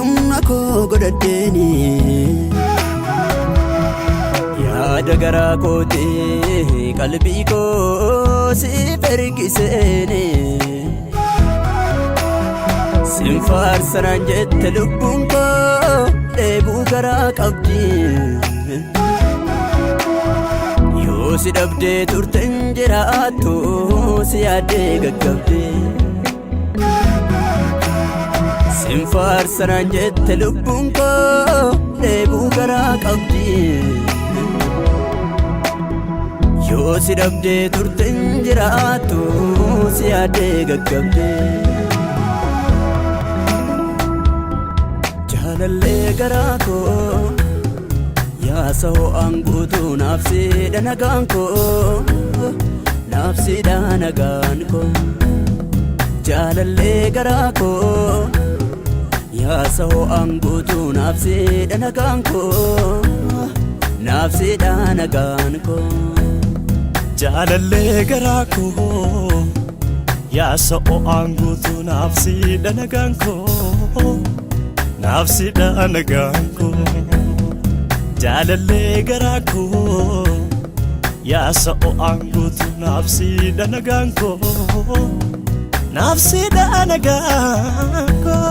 Umnako godadeni yaada garaa kooti qalbii koo si fergiseni sinfaarsanaan jette lubbuun koo dheebuu garaa qabdi yoo si dhabdee turten jiraattu si yaadee gaggabde sinfaarsanaan jette lubbuun koo dheebuu garaa qabdi yoo si dhabdee turten jiraattu si yaadee gaggabde jaalallee garaa koo yaasa ho'aan guutuu naafsiidha nagaan koo naafsiidha nagaan koo jaalallee garaa koo yaasa ho'aan guutuu naafsiidha nagaan koo naafsiidha nagaan koo jaalallee garaa koo yaasa ho'aan guutuu naafsiidha nagaan koo naafsiidha nagaan koo jaalallee garaa koo yaasa ho'aan guutuu naafsiidha nagaan koo naafsiidha nagaan koo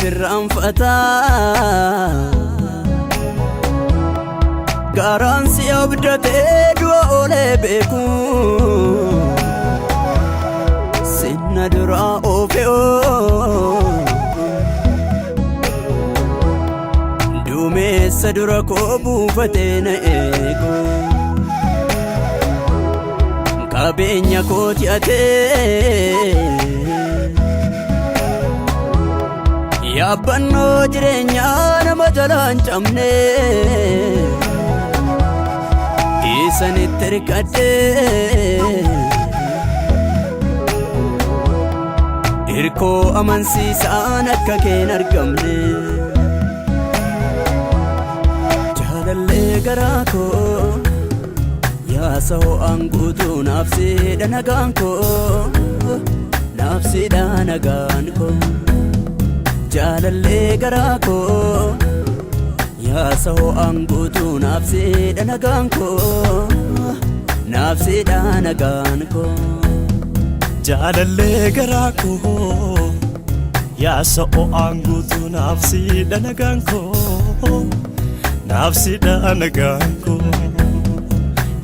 firranfata garaan si abdatee du'a oolee beeku sinna duraa oofe'oo duumessa dura koo buufatee na eegu qabeenya kooti atee yaabbannoo jireenyaa nama jalaan cabne isanitti hirkadhee hirkoo amansiisaan akka keen argamne jaalallee garaa koo yaasa ho'aan guutuu naafsiidha nagaan koo naafsiidha nagaan koo jaalallee garaa koo yaasa ho'aan guutuu naafsiidha nagaan koo naafsiidha nagaan koo jaalallee garaa koo yaasa ho'aan guutuu naafsiidha nagaan koo naafsiidha nagaan koo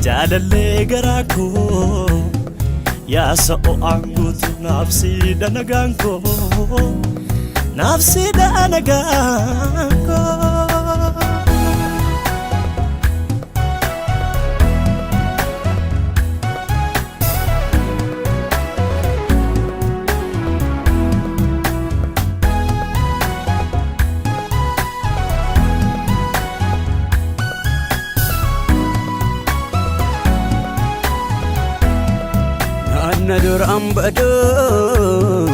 jaalallee garaa koo yaasa ho'aan guutuu naafsiidha nagaan koo naafsiidha nagaan koo naanna duraan badoo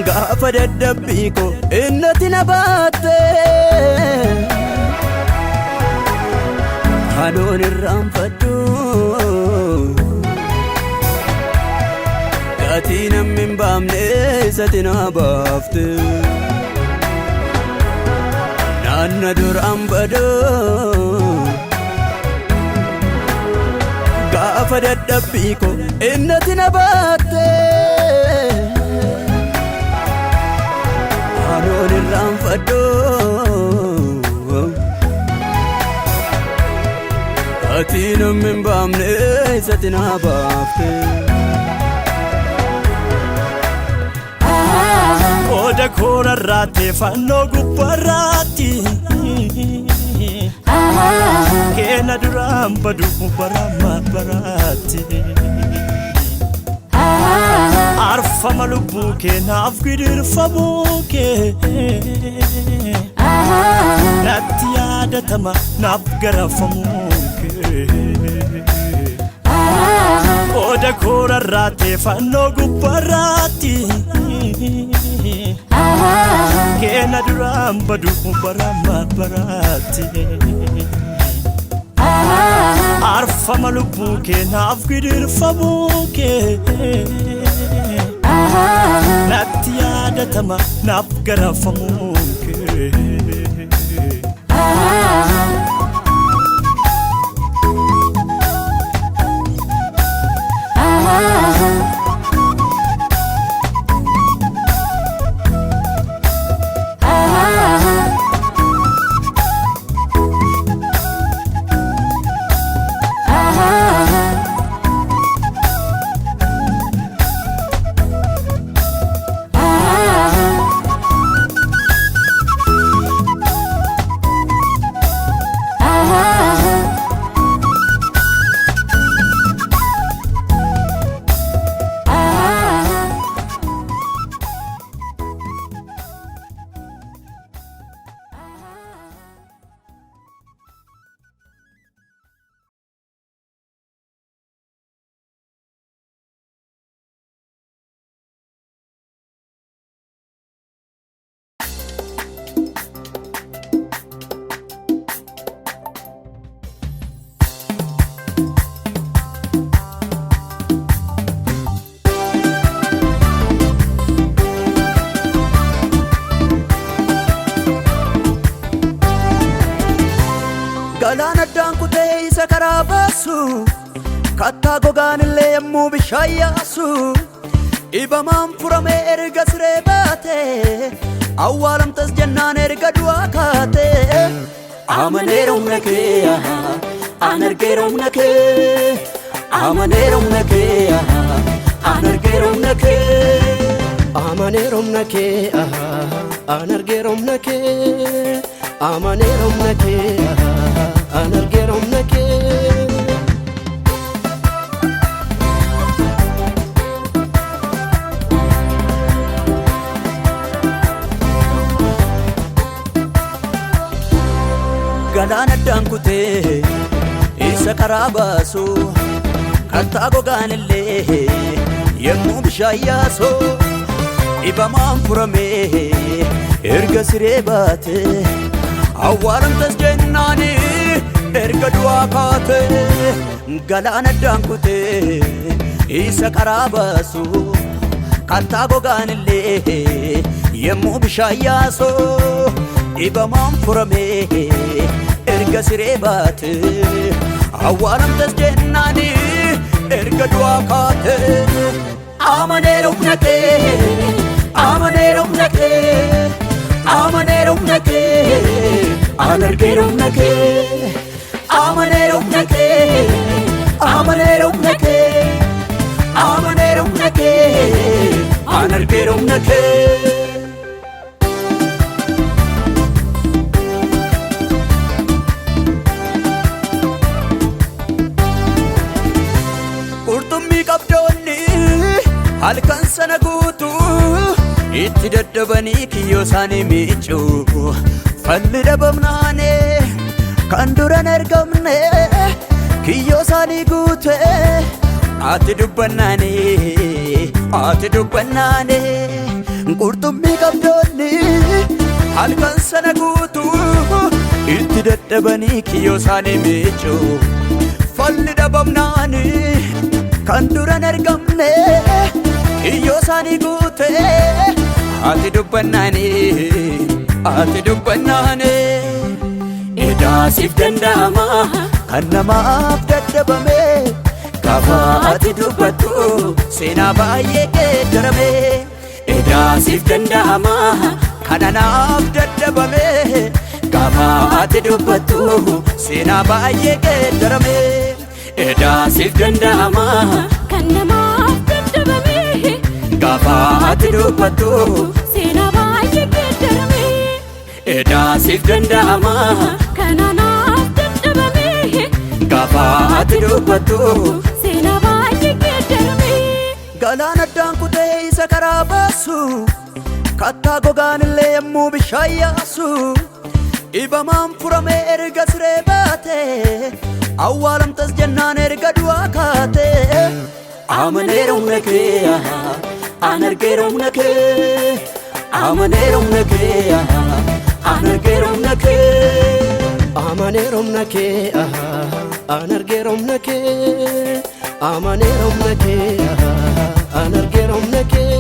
gaafa dadhabbii koo innatti na baatte hadoon irraanfadhu gatii namni hin baafne isatti na baafte naanna duraan badoo gaafa dadhabbii koo innatti na baatte hadoon irraanfadhu gatii namni hin baafne isatti na baafte Oda kora rate fanno gubbarratti Kena duram badu barama barati Arfa Arfama lubbuu kee naaf gidirfamuu kee natti yaadatama naaf garafamuu kee Qooda koorarraatee fannoo gubbarraatti Keena duraan badu barama baraatti Arfama lubbuu kee naaf gidirfamuu kee natti yaadatama naaf garafamuu kee Galaana dankutee isa karaa baasu kattaa gogaanillee yemmuu bishaan yaasu dhibamaan furamee erga siree baate awwaalamtas jennaan erga du'aa kaate amaneera humna kee an argeera humna kee amaneera humna kee an argeera humna kee amaneera humna kee an argeera humna kee amaneera humna kee an argeera humna kee Galaana dankutee isa karaa baasu kattaa gogaanillee yemmuu bishaan yaasu dhibamaan furamee erga siree baate awwaalamtas jennaani erga du'aa kaate Galaana dankutee isa karaa baasu kattaa gogaanillee yemmuu bishaan yaasu dhibamaan furamee erga siree baate awwaalamtas jennaani erga du'aa kaate amaneera humna kee amaneera humna kee amaneera humna kee an argeera humna kee amaneera humna kee amaneera humna kee amaneera humna kee an argeera humna kee halkan sana guutu itti daddabanii kiyyoo isaanii miicuu falli dhabamnaane kan duran argamne kiyyoo isaanii guute ati dubbannaane qurxummii qabdoonni halkan sana guutu itti daddabanii kiyyoo isaanii miicuu falli dhabamnaane kan duran argamne kiyyoo isaanii guute ati dubbannaane edaasiif danda'ama kan namaaf daddabame gaafa ati dubbattu seenaa baay'ee geeddarame edaasiif danda'ama kan namaaf daddabame gaafa ati dubbattu seenaa baay'ee geeddarame edaasiif danda'ama kan namaaf daddabame gaafa ati dubbattu seenaa baay'ee geeddarame edaasiif danda'ama kan namaaf daddabame gaafa ati dubbattu seenaa baay'ee geeddarame Galaana dankutee isa karaa karaa baasu kattaa gogaanillee yemmuu bishaan yaasu dhibamaan furamee erga siree baate awwaalamtas jennaan erga du'aa kaate amaneera humna kee an argeera humna kee amaneera humna kee an argeera humna kee amaneera humna kee an argeera humna kee amaneera humna kee an argeera humna kee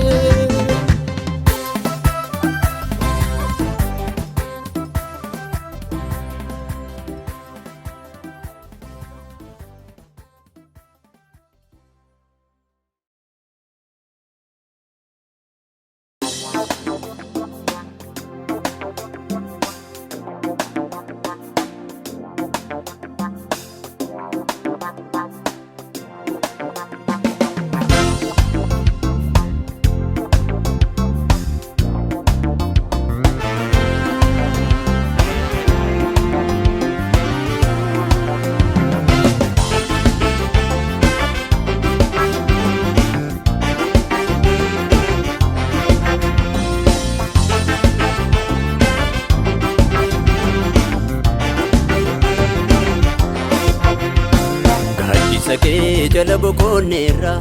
jala boqonneerra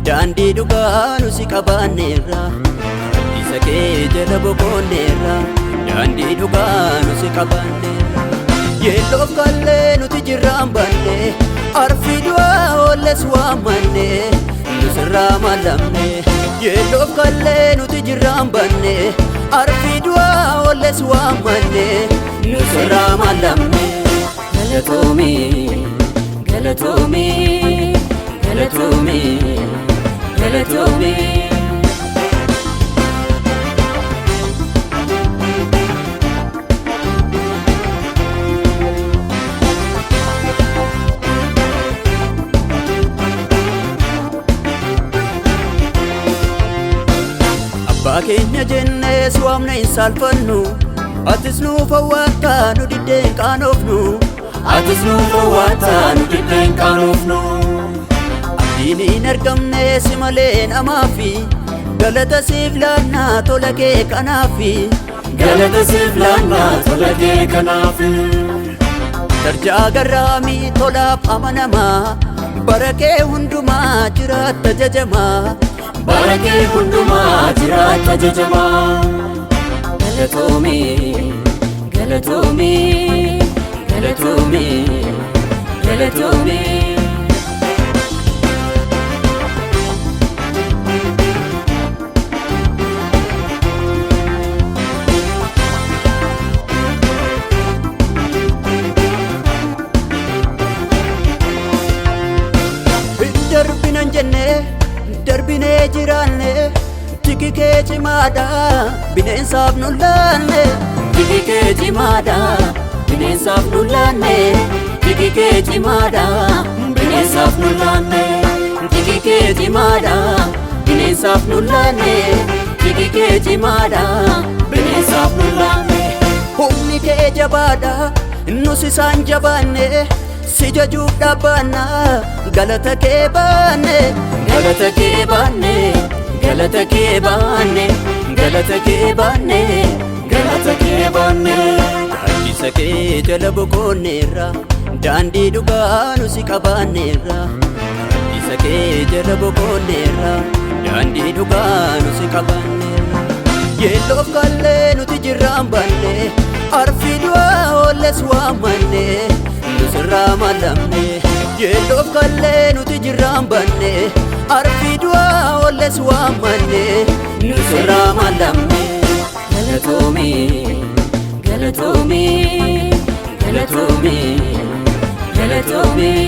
daandii dhugaa nu si qabaanneerra isa kee jala boqonneerra daandii dhugaa nu si qabaanneerra yeelloof kallee nuti jirraan banne arfii du'aa oolles waammanne nu sirraa mallamne yeelloof kallee nuti jirraan banne arfii du'aa oolles waammanne nu sirraa mallamne galatoomii galatoomii galatoomii galatoomii abbaa keenya jennee si waamna hin saalfannu atis nuuf hawwaataa nu diddeen qaanofnu atis nuuf hawwaataa nu diddeen qaanofnu abdiin hin argamne si malee namaafi galata siif laannaa tola kee kanaafi galata siif laannaa tola kee kanaafi darjaa garraamii tolaaf amanamaa bara kee hundumaa jiraatta jajamaa bara kee hundumaa jiraatta jajamaa galatoomii galatoomii galatoomii galatoomii darbinan jennee darbinee jiraanne tiki kee cimaadha bineensaaf nu laanne tiki kee cimaadha bineensaaf nu laanne tiki kee cimaadha bineensaaf nu laanne tiki kee cimaadha bineensaaf nu laanne tiki kee cimaadha bineensaaf nu laanne humni kee jabaadha nus isaan jabaanne si jajuuf dhaabbanna galata kee baanne galata kee baanne galata kee baanne galata kee baanne galata kee baanne gaaddisa kee jala boqonneerra daandii dhugaa nu si qabaanneerra gaaddisa kee jala boqonneerra daandii dhugaa nu si qabaanneerra yeelloof kallee nuti jirraan banne arfii du'aa oolles waammanne nu sirraa mallamne yeelloof kallee nuti jirraan banne arfii du'aa oolles waammanne nu sirraa mallamne galatoomii galatoomii galatoomii galatoomii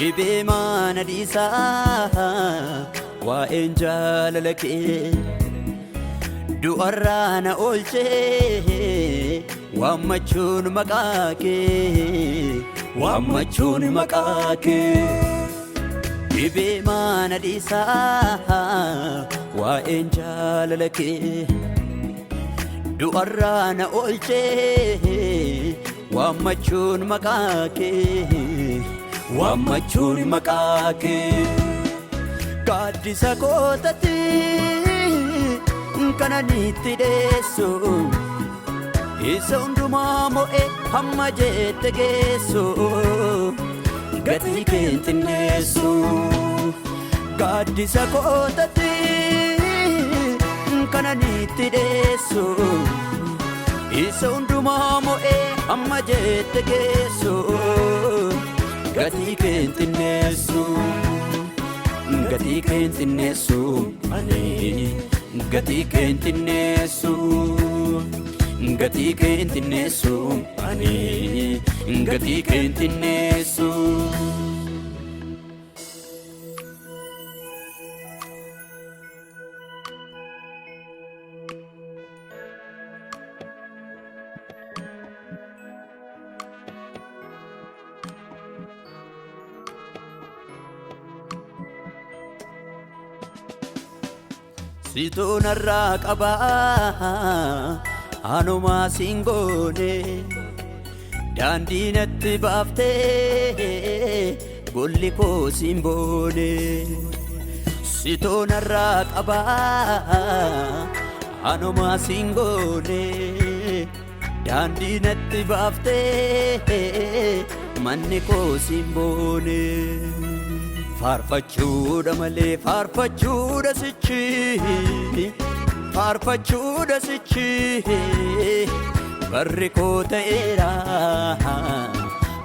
Dhibee mana dhiisaa waa'een jaalala kee du'arraa na oolchee waammachuun maqaa kee waammachuun maqaa kee dhibee mana dhiisaa waa'een jaalala kee du'arraa na oolchee waammachuun maqaa kee waammachuun maqaa kee gaaddisa kootatti kananitti dheessu isa hundumaa mo'e hamma jette geessu gatii keen xinneessu gaaddisa kootatti kananitti dheessu isa hundumaa mo'e hamma jette geessu gatii keen xinneessu gatii keen xinneessu ani gatii keen xinneessu gatii keen xinneessu ani gatii keen xinneessu Sitonarraa qabaa anumaa singoone daandiinatti baaftee golli koo simboone sitonarraa qabaa anumaa singoone daandiinatti baaftee manni koo simboone Faarfachuudha malee faarfachuudha sichi faarfachuudha sichi barri koo ta'eera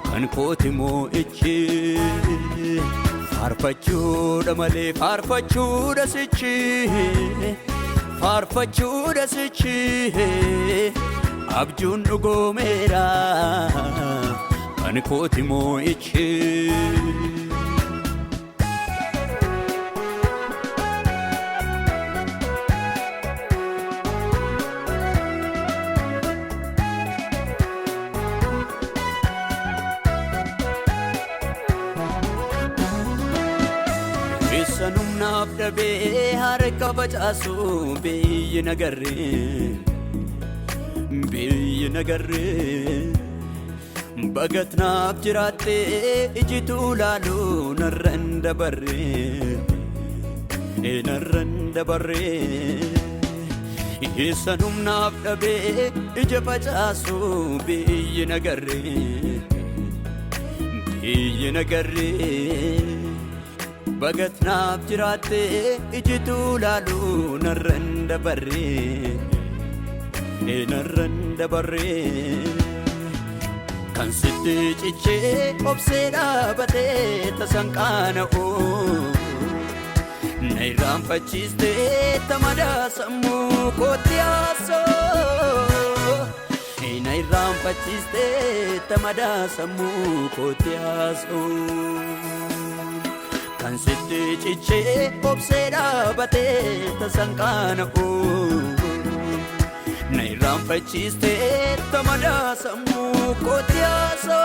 kan kooti moo'ichi faarfachuudha malee faarfachuudha sichi faarfachuudha sichi abjuun dhugoomeera kan kooti moo'ichi sanumnaaf dhabee harka facaasu biyyi nagarree bagatnaaf jiraattee ijitu laalu narran dabarree sanumnaaf dhabee ija facaasu biyyi nagarree bagatnaaf jiraattee ijitu laalu narran dabarree kan sitti cichee obsee dhaabatee tasan qaana'uu na irraanfachiistee tamadaa sammuu kootti haasoo na irraanfachiistee tamadaa sammuu kootti haasoo kan sitti cichee obsee dhaabatee tasan qaana'uu na irraanfachiistee tamadaa sammuu kootti haasoo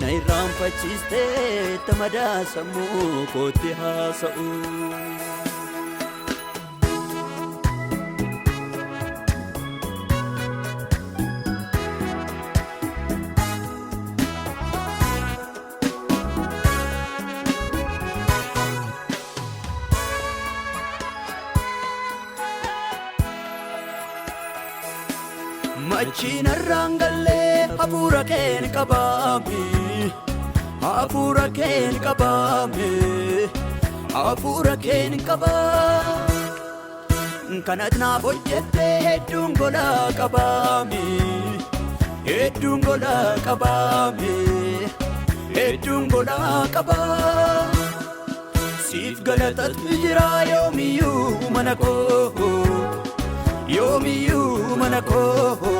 na irraanfachiistee tamadaa sammuu kootti haasa'uu Machina rangalle hafuura keen qabaame hafuura keen qabaame hafuura keen qabaame kanat naaf hojjette hedduun golaa qabaame hedduun golaa qabaame hedduun golaa qabaame siif galatatu jira yoomiyyuu mana koo yoomiyyuu mana koo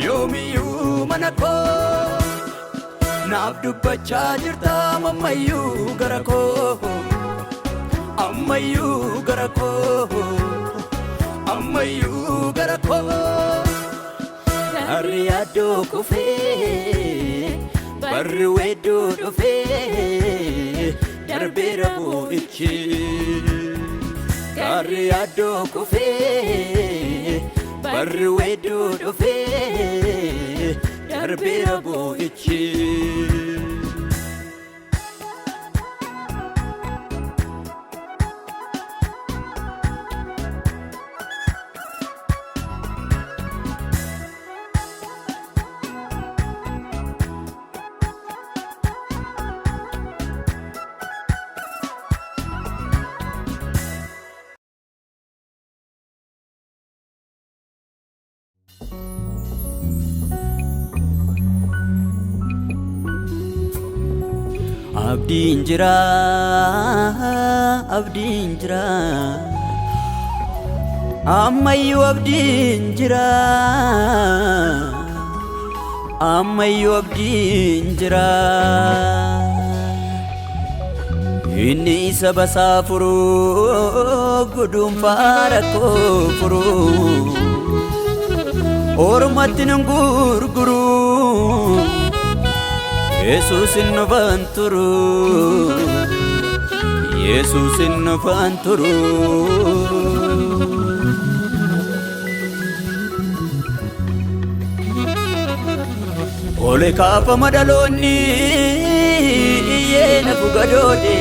yoomiyyuu mana koo naaf dubbachaa jirta ammayyuu gara koo ammayyuu gara koo ammayyuu gara koo Ariado kufe barri wedo dofe darbera boichi Ariado kufe barri wedo dofe darbera boichi Abdiin jira ammayyuu abdiin jira inni isa basaa furuu guduunfaa rakkoo furuu ormatti nan gurguruu Jesus in Novanturu Jesus in Novanturu Ole kapa madaloni yena bugadode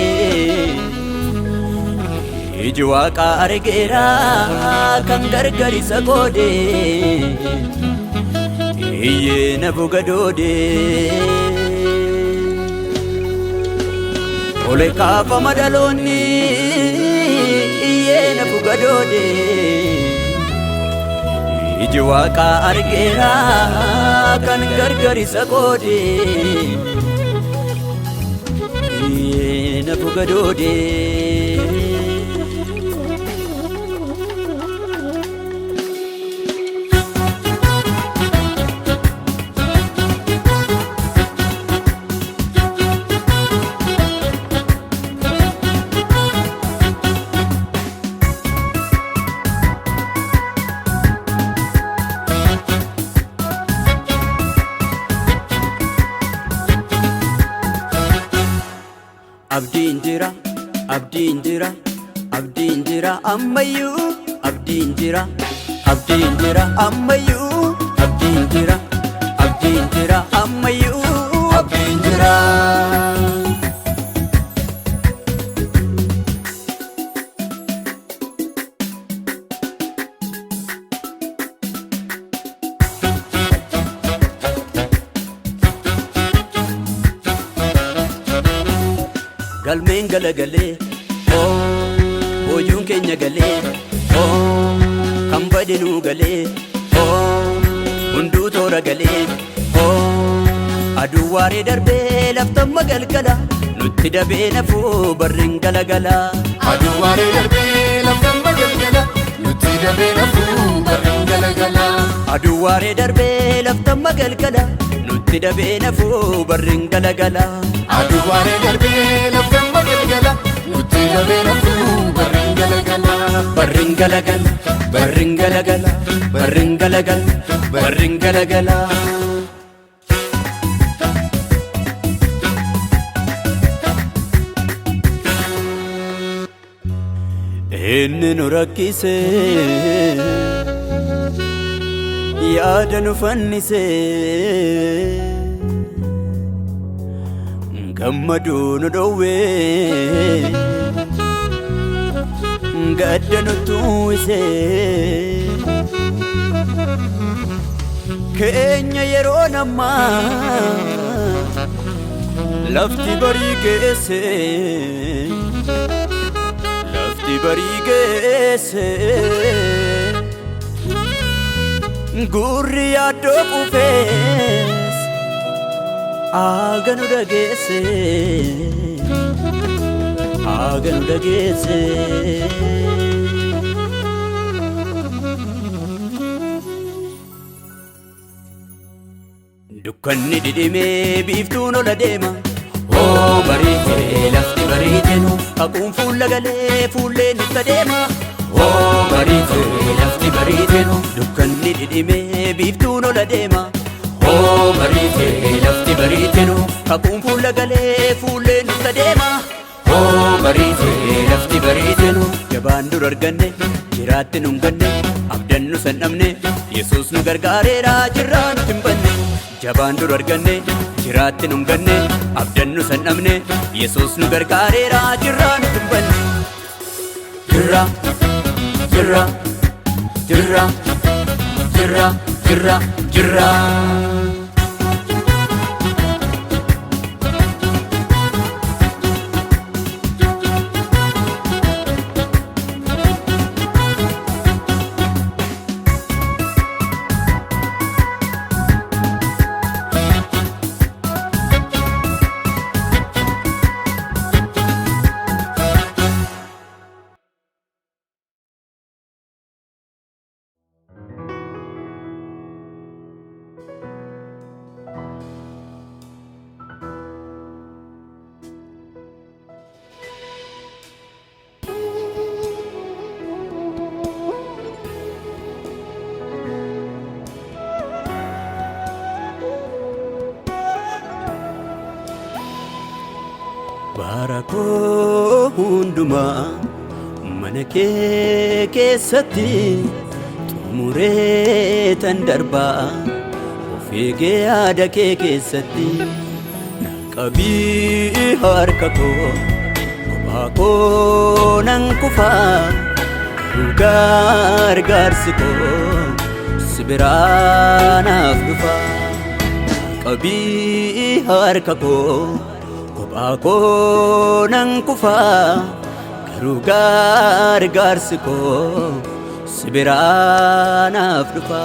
Ijwa ka argera kan gargari sagode yena bugadode Ole kapa madaloni yena bugadode Ijwa ka argera kan gargari sagode yena bugadode Abdiin jira ammayyuu abdiin jira ammayyuu abdiin jira ammayyuu abdiin jira Galmeen galagalee Oyuun keenya galee kan badinuu galee hunduu toora galee aduu waaree darbee laftamma galgala nutti dabee nafuu barriin galagala aduu waaree darbee laftamma galgala nutti dabee nafuu barriin galagala aduu waaree darbee laftamma galgala nutti dabee nafuu barriin galagala aduu waaree darbee laftamma galgala nutti dabee nafuu barriin galagala barriin galagala barriin galagala barriin galagala barriin galagala inni nu rakkise yaada nu fannise gammaduu nu dhowwe gadda nu tuwise keenya yeroo nammaa lafti barii geesse gurri yaaddoo quufees aganu dhageesse dukkanni didhimee biiftuun ola deema. Oo bariitee lafti bariitenu haquun fuulla galee fuulleen itti adeema. Oo bariitee lafti bariitenu dukkanni didhimee biiftuun ola deema. Oo bariitee lafti bariitenu haquun fuulla galee fuulleen itti adeema. Oo bariitee lafti bariitenu jabaan dur arganne jiraatti nun ganne abdannu san dhabne Yesuus nu gargaareera jirraa nuti hin banne. Jabaan dur arganne jiraatti nun ganne abdannu san dhabne Yesuus nu gargaareera jirraa nuti hin banne. Jirra jirra jirra jirra jirra jirra. Bara koo hundumaa mana kee keessatti xumuree tan darbaa of eegee yaada kee keessatti na qabii harka koo kophaa koo nan kufaa gargaarsi koo si biraa naaf dhufaa na qabii harka koo Ako nang kufa gargaarsi ko si biraa naaf dhufa.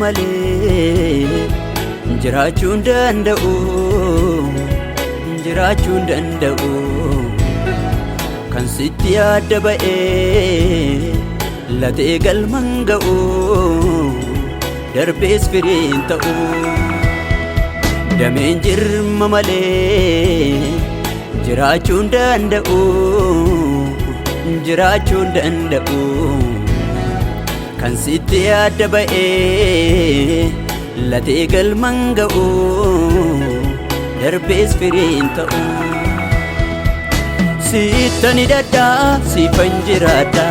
Malee jiraachuu danda'u kan sitti adda ba'ee latee galman ga'u darbees firiin ta'u dameen jirma malee jiraachuu danda'u kan sitti adda ba'ee latee galman ga'u darbees firiin ta'u. Sittani daddaa siifan jiraadha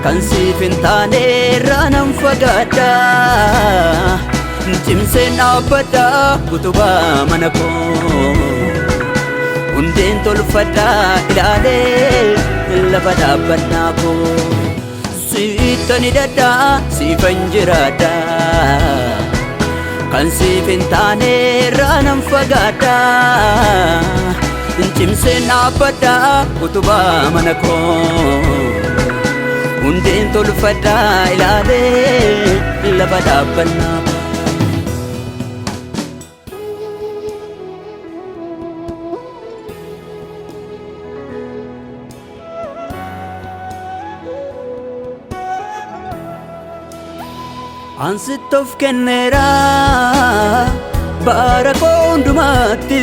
kan siif hin taane irraa nan fagaadha cimseen dhaabbadha utubaa mana koo hundeen tolfadha ilaalee lafa dhaabbannaa koo. Sittani daddaa siifan jiraadha kan siif hin taane irraa nan fagaadha cimseen dhaabbadha utubaa mana koo hundeen tolfadha ilaalee lafa dhaabbannaa. Ansitti of kenneera bara koo hundumaatti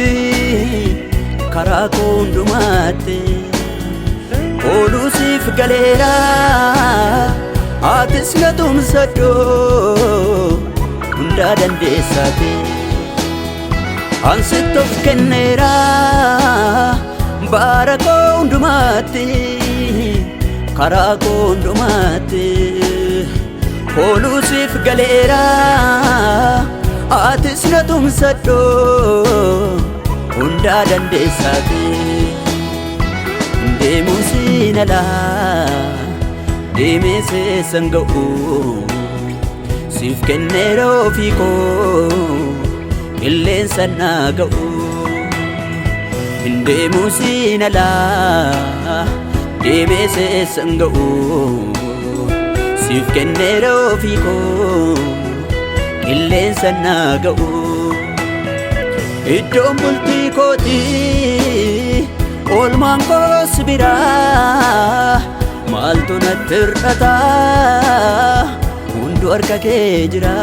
karaa koo hundumaatti Phawulos galeera atis na tumsadhoo hundaa dandeessaate. Ansitti of kenneera bara koo hundumaatti karaa koo hundumaatti Phawulos galeera atis na tumsadhoo hundaa dandeessaate. Deemuun siin alaa deemese sanga'u siif kennera ofii koo qilleensa naa ga'u hin deemu siin alaa deemese sanga'u siif kennera ofii koo qilleensa naa ga'u iddoon bultii kootii oolmaan koos biraa maaltu natti hir'ata hundu harka kee jira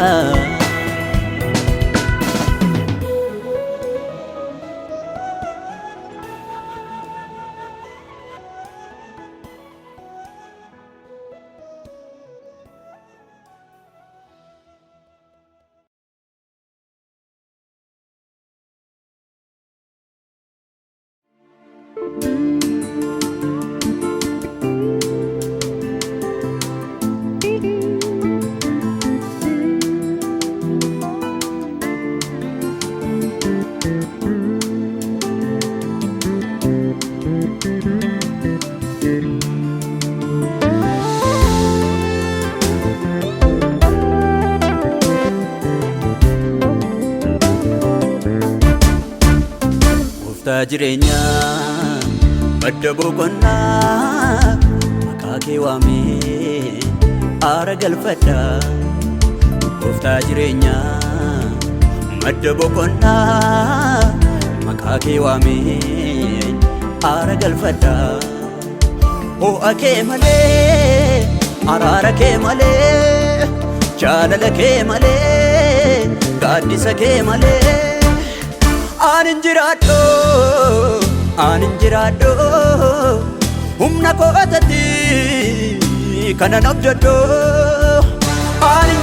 jireenya badda boqonnaa maqaa kee waamee aara galfadha gooftaa jireenya badda boqonnaa maqaa kee waamee aara galfadha ho'a kee malee araara kee malee jaalala kee malee gaaddisa kee malee anin jiraadho humna kootatti kanan abjadho anin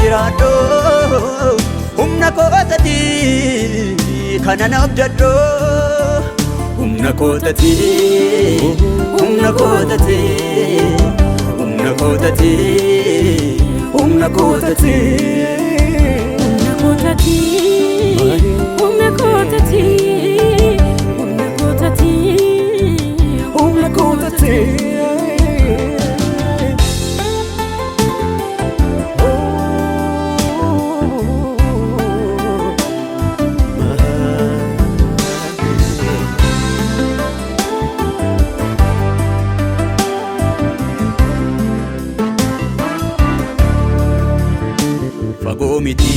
jiraadho humna kootatti kanan abjadho humna kootatti humna kootatti humna kootatti humna kootatti humna kootatti humna kootatti humna kootatti fagoo miti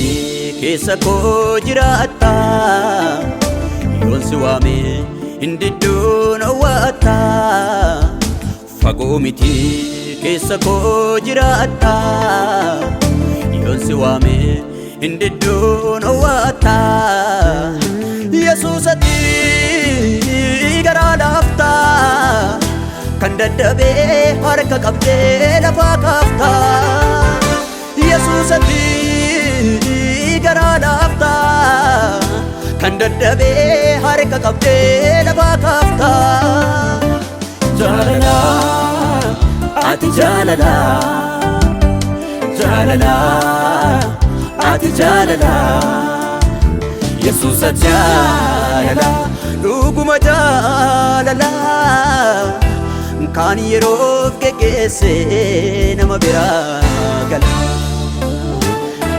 keessa koo jiraatta yoon si waame hindidduun owwaatta fagoo miti keessa koo jiraatta yoon si waame hindidduun owwaatta Yesuusatti garaa laafta kan dadhabee harka qabdee lafaa kaafta Yesuusatti garaa laafta kan dadhabee harka qabdee lafaa kaafta jaalala ati jaalala jaalala ati jaalala Yesuusa jaalala dhuguma jaalala kan yeroof geggeesse nama biraa gala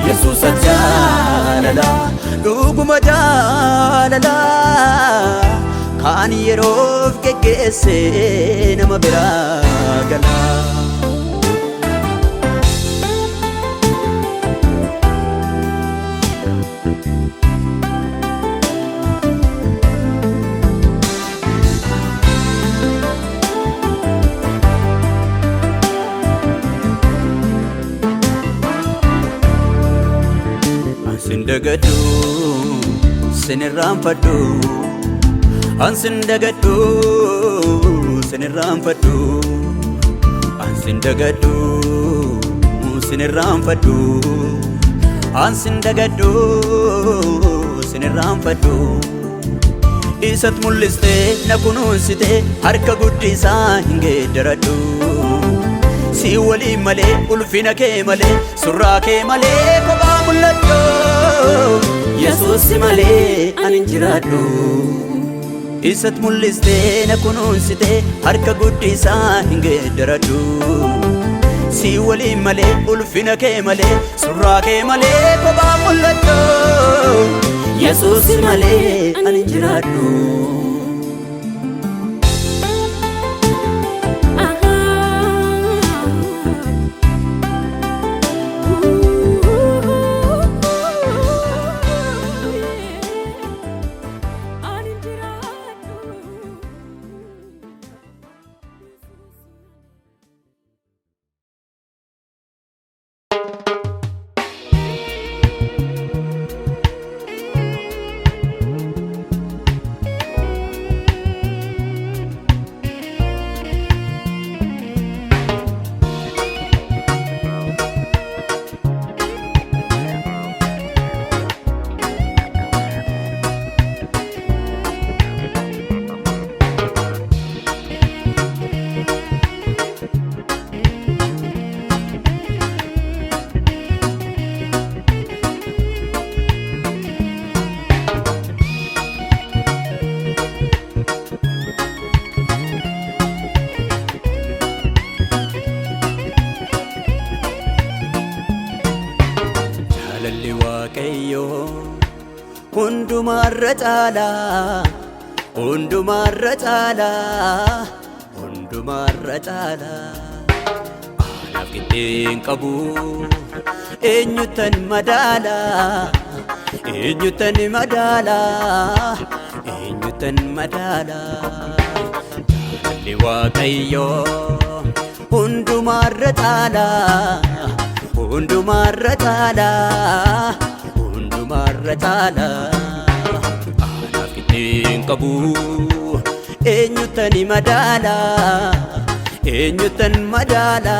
Yesuusa jaalala dhuguma jaalala kan yeroof geggeesse nama biraa gala Sindagadu sinirraanfadhu ansindagadu sinirraanfadhu ansindagadu sinirraanfadhu ansindagadu sinirraanfadhu isat mul'iste na kunuunsite harka guddisaa hin geeddaradhu si waliin malee ulfina kee malee surraa kee malee kophaa mul'adhu Yesuusi malee ani hin jiraadhu isat mul'istee na kunuunsitee harka guddi isaa hin geeddaratu si waliin malee ulfina kee malee surraa kee malee kophaa mul'adhu Yesuus malee ani hin jiraadhu hundumarra caala hundumarra caala hundumarra caala anaaf qixxeen qabu eenyutan madaala eenyutan madaala eenyutan madaala jaalalli Waaqayyoo hundumarra caala hundumarra caala hundumarra caala anaaf qixxeen qabu eenyutan madaala eenyutan madaala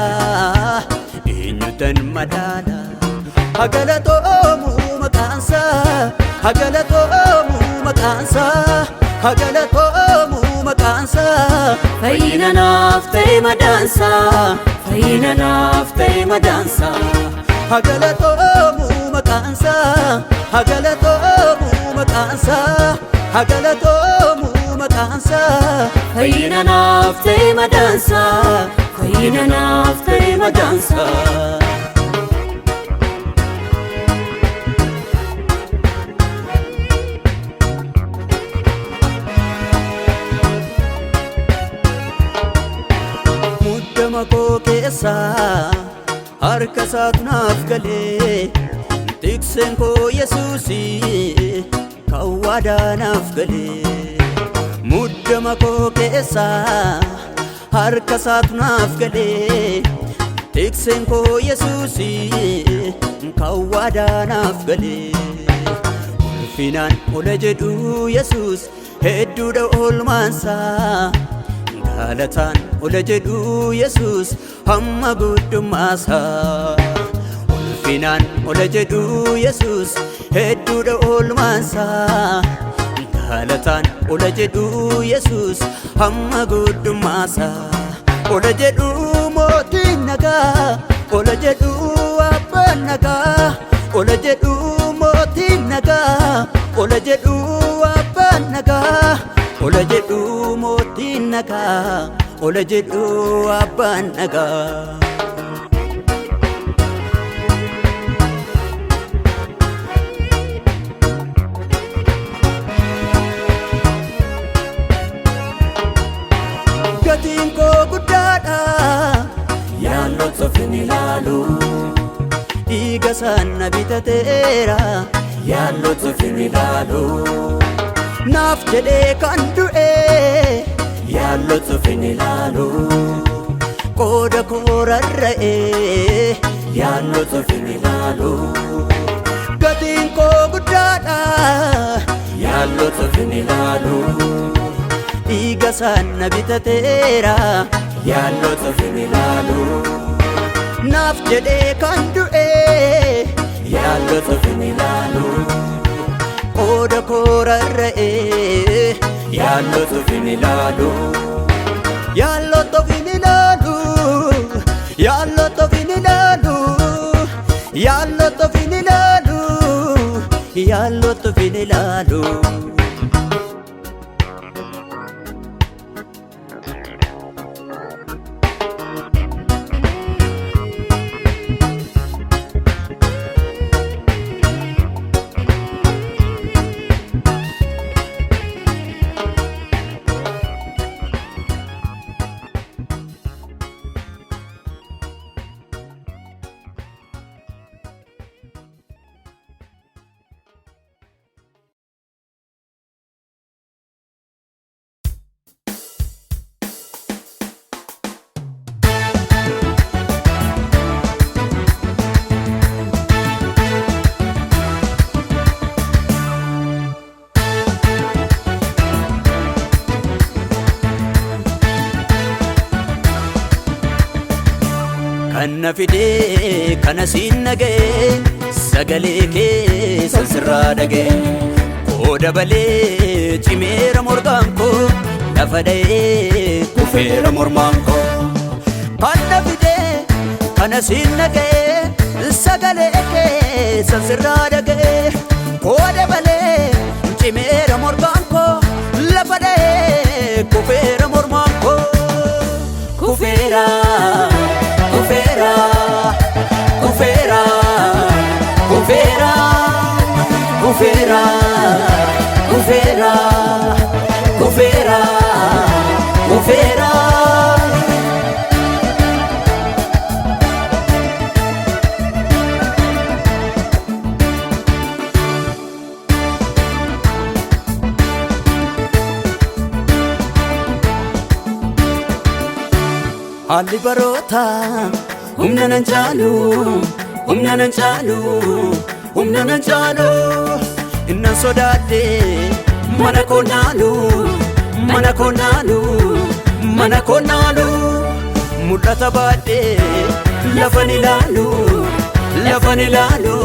eenyutan madaala hagalatoomu maqaansa hagalatoomu maqaansa hagalatoomu maqaansa fayyina naaf ta'e madaansa fayyina naaf ta'e madaansa hagalatoomu maqaansa hagalatoomu maqaansa hagalatoomu maqaansa fayyina naaf ta'e madaansa fayyina naaf ta'e madaansa muddama koo keessa harka isaatu naaf galee tikseen koo Yesuusi kan waadaa naaf galee muddama koo keessa harka isaatu naaf galee tikseen koo Yesuusi kan waadaa naaf galee ulfinaan ola jedhu Yesuus hedduudha oolmaansa galataan ola jedhu Yesuus hamma guddummaasa ulfinaan ola jedhu Yesuus hedduudha oolmaansa galataan ola jedhu Yesuus hamma guddummaasa ola jedhu mootiin nagaa ola jedhu abbaan nagaa ola jedhu mootiin nagaa ola jedhu abbaan nagaa ola jedhu mootiin nagaa ola jedhu abbaan nagaa gatiin koo guddaadha yaallota fin ilaalu dhiiga sana bitateera yaallota fin ilaalu naaf jedhee kan du'e yaallota fin ilaalu qooda koo rarra'e yaallota fin ilaalu gatiin koo guddaadha yaallota fin ilaalu dhiiga sana bitateera yaallota fin ilaalu naaf jedhee kan du'e yaallota fin ilaalu qooda koo rarra'e yaallota fin ilaalu yaallota fin ilaalu yaallota fin ilaalu yaallota fin ilaalu yaallota fin ilaalu Kanna fide kana sinnage sagalee keessan sirraa dhage Kooda balee cimeera morgaan koo lafa dha'ee kufeera mormaan koo Kanna fide kana sinnage sagalee keessan sirraa dhage Kooda balee cimeera morgaan koo lafa dha'ee kufeera mormaan koo Kufeera Kufeera, kufeera, kufeera, kufeera, kufeera, kufeera, kufeera. Haalli baroota humna nan caalu humna nan caalu humna nan caalu innan sodaadhe mana koo naalu mana koo naalu mana koo naalu mul'ata baadhe lafan ilaalu lafan ilaalu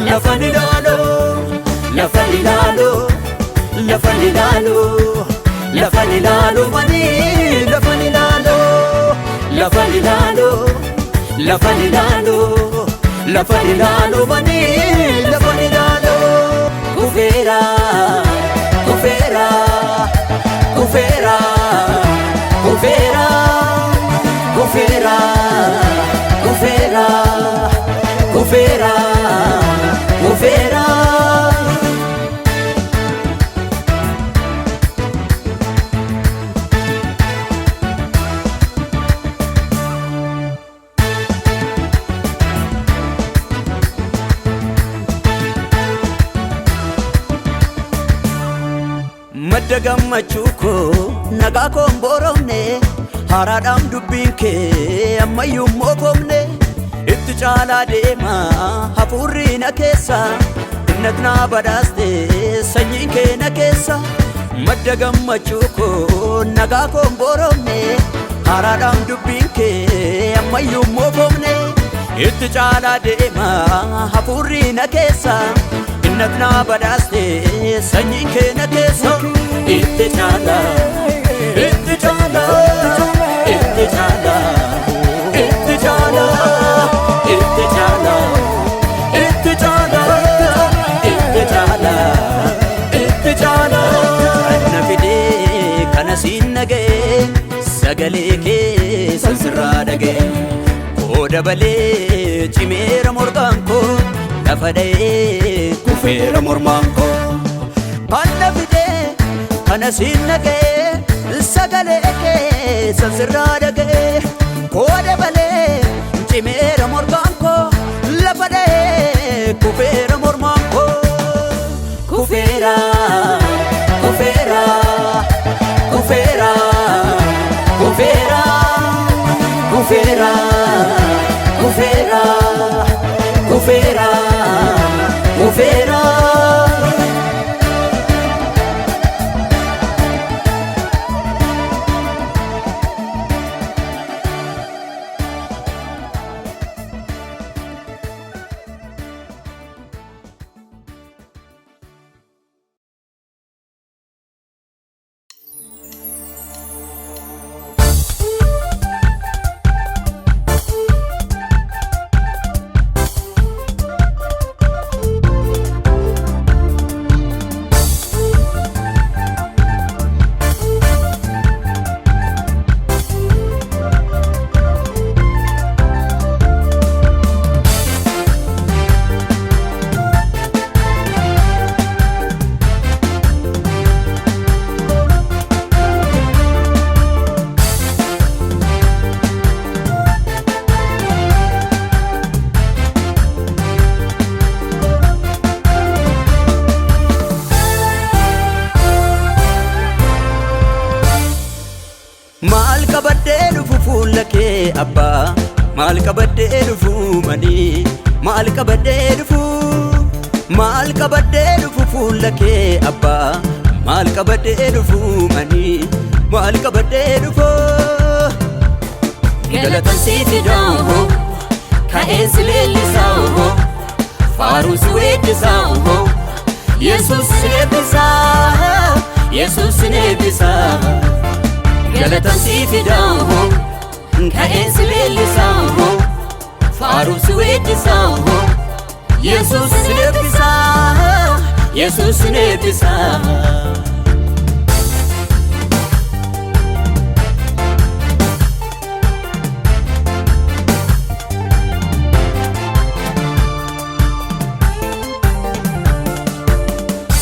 lafan ilaalu lafan ilaalu lafan ilaalu lafan ilaalu mani lafan ilaalu lafan ilaalu lafan ilaalu lafan ilaalu mani lafan ilaalu kufeera kufeera kufeera kufeera kufeera kufeera kufeera kufeera Madda gammachuu koo nagaa koo hin boorofne haaraadhaan dubbiin kee ammayyuu hin moofofne itti caalaa deema hafuurri na keessa innat naa badhaaste sanyiin kee na keessa madda gammachuu koo nagaa koo hin boorofne haaraadhaan dubbiin kee ammayyuu hin moofofne itti caalaa deema hafuurri na keessa innat naa badhaaste sanyiin kee na keessa Itti chala, itti chala, itti chala, itti chala, itti chala, itti chala, itti chala, itti chala. Kanna fide kana sinnage sagalee keessan sirraa dhage Kooda balee cimeera morgaan koo lafa dha'ee kufeera mormaan koo Kanna fide kana sinnage sagalee keessan sirraa dhage Kooda balee cimeera morgaan koo lafa dha'ee kufeera mormaan koo kufeera kufeera kufeera kufeera kufeera kufeera kufeera kufeera qabadee dhufu fuula kee abbaa maal qabadee dhufu manii maal qabadee dhufu maal qabadee dhufu fuula kee abbaa maal qabadee dhufu manii maal qabadee dhufu galatan si Fido ka'ee si leellisaa faaruu si weeddisaa Yesus sin eebbisaa Yesus sin eebbisaa galatan si Fido ka'ee si leellisaa faaruu si weeddisaa Yesus sin eebbisaa Yesus sin eebbisaa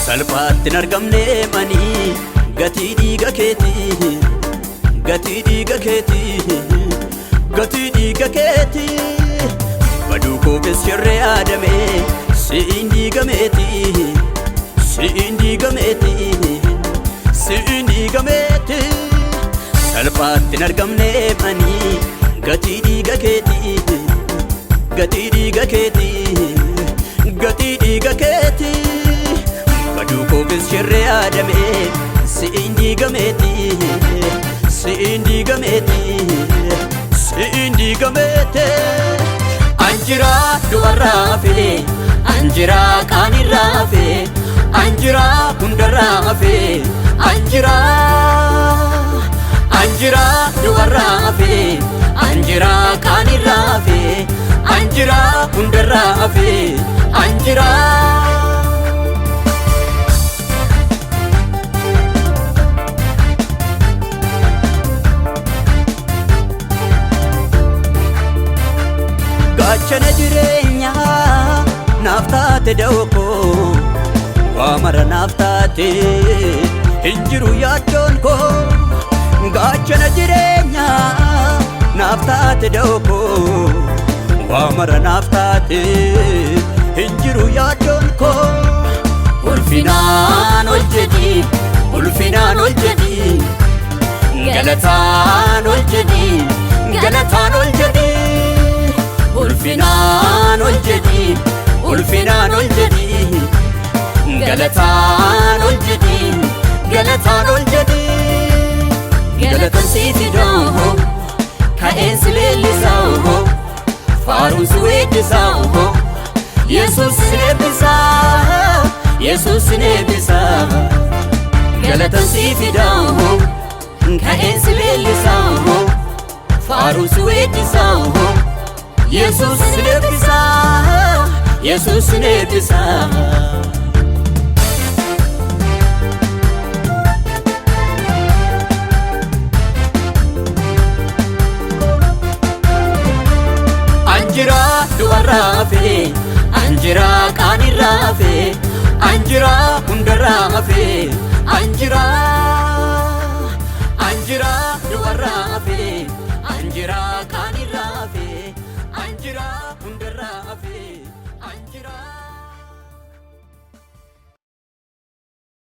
salphaatti hin argamne manii gatii dhiiga keetii gatii dhiiga keetii gatii dhiiga keetii baduu koo keessirree yaadame si'in dhiigameetii si'in dhiigameetii si'in dhiigameetii salphaatti hin argamne manii gatii dhiiga keetii gatii dhiiga keetii gatii dhiiga keetii baduu koo keessirree yaadame si'in dhiigameetii si'in dhiigameetii si'in dhiigameetii anjiraa dubarraa fee anjiraa qaanirraa fee anjiraa hundarraa fee anjiraa dubarraa fee anjiraa qaanirraa fee anjiraa hundarraa fee anjiraa gaachana jireenyaa naaf taate da'oo waa mara naaf taate hin jiru yaaddoon koo gaachana jireenyaa naaf taate da'oo waa mara naaf taate hin jiru yaaddoon koo ulfinaan ol jedhi ulfinaan ol jedhi galataan ol jedhi galataan ol jedhi ulfinaan ol jedhi ulfinaan ol jedhi galataan ol jedhi galataan ol jedhi galatan si Fido ka'ee si leellisaa faaruu si weeddisaa Yesus sin eebbisaa Yesus sin eebbisaa galatan si Fido ka'ee si leellisaa faaruu si weeddisaa Yesus sin eebbisaa Yesus sin eebbisaa anjiraa dubarraa fee anjiraa qaanirraa fee anjiraa hundarraa fee anjiraa